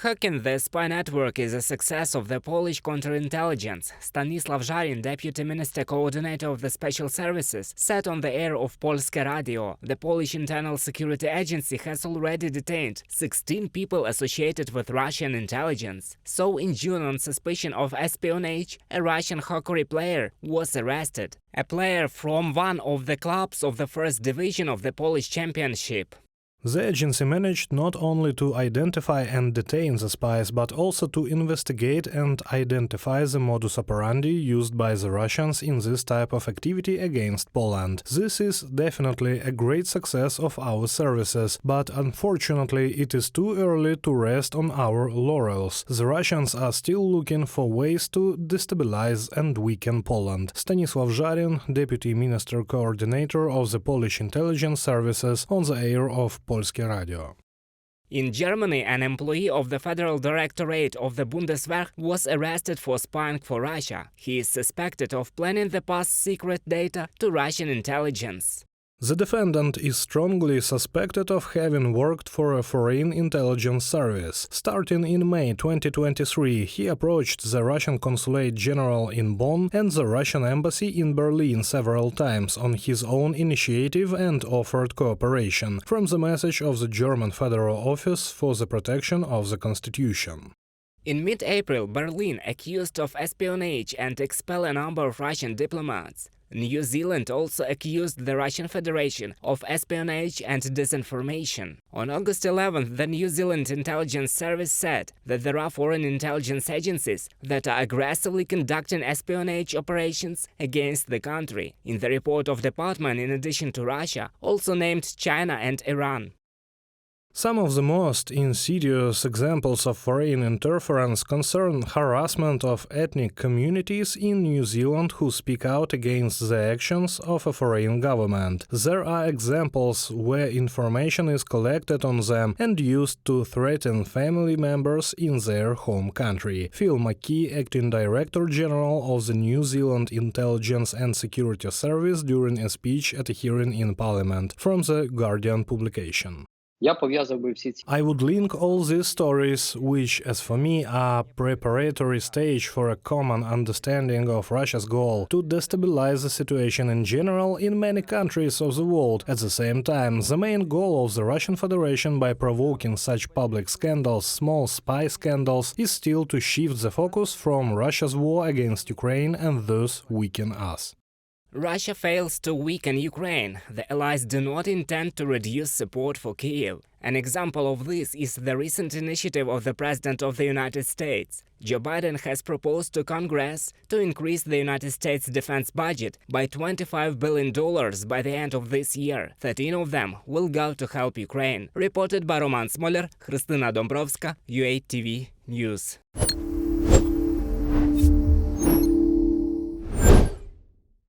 Hacking the spy network is a success of the Polish counterintelligence. Stanislav Zharin, Deputy Minister Coordinator of the Special Services, said on the air of Polskie Radio. The Polish Internal Security Agency has already detained 16 people associated with Russian intelligence. So in June, on suspicion of espionage, a Russian hockey player was arrested. A player from one of the clubs of the first division of the Polish Championship. The agency managed not only to identify and detain the spies, but also to investigate and identify the modus operandi used by the Russians in this type of activity against Poland. This is definitely a great success of our services, but unfortunately it is too early to rest on our laurels. The Russians are still looking for ways to destabilize and weaken Poland. Stanislav Zharin, Deputy Minister Coordinator of the Polish Intelligence Services, on the air of Polskie Radio. In Germany, an employee of the Federal Directorate of the Bundeswehr was arrested for spying for Russia. He is suspected of planning the pass secret data to Russian intelligence. The defendant is strongly suspected of having worked for a foreign intelligence service. Starting in May 2023, he approached the Russian Consulate General in Bonn and the Russian Embassy in Berlin several times on his own initiative and offered cooperation, from the message of the German Federal Office for the Protection of the Constitution. In mid-April, Berlin accused of espionage and expelled a number of Russian diplomats. New Zealand also accused the Russian Federation of espionage and disinformation. On August 11th, the New Zealand Intelligence Service said that there are foreign intelligence agencies that are aggressively conducting espionage operations against the country. In the report of the department, in addition to Russia, also named China and Iran. Some of the most insidious examples of foreign interference concern harassment of ethnic communities in New Zealand who speak out against the actions of a foreign government. There are examples where information is collected on them and used to threaten family members in their home country. Phil McKee, Acting Director General of the New Zealand Intelligence and Security Service, during a speech at a hearing in Parliament, from the Guardian publication. I would link all these stories, which, as for me, are preparatory stage for a common understanding of Russia's goal to destabilize the situation in general in many countries of the world. At the same time, the main goal of the Russian Federation by provoking such public scandals, small spy scandals, is still to shift the focus from Russia's war against Ukraine and thus weaken us. Russia fails to weaken Ukraine. The allies do not intend to reduce support for Kyiv. An example of this is the recent initiative of the President of the United States. Joe Biden has proposed to Congress to increase the United States defense budget by $25 billion by the end of this year. 13 of them will go to help Ukraine. Reported by Roman Smoler, Krystyna Dąbrowska, UA TV News.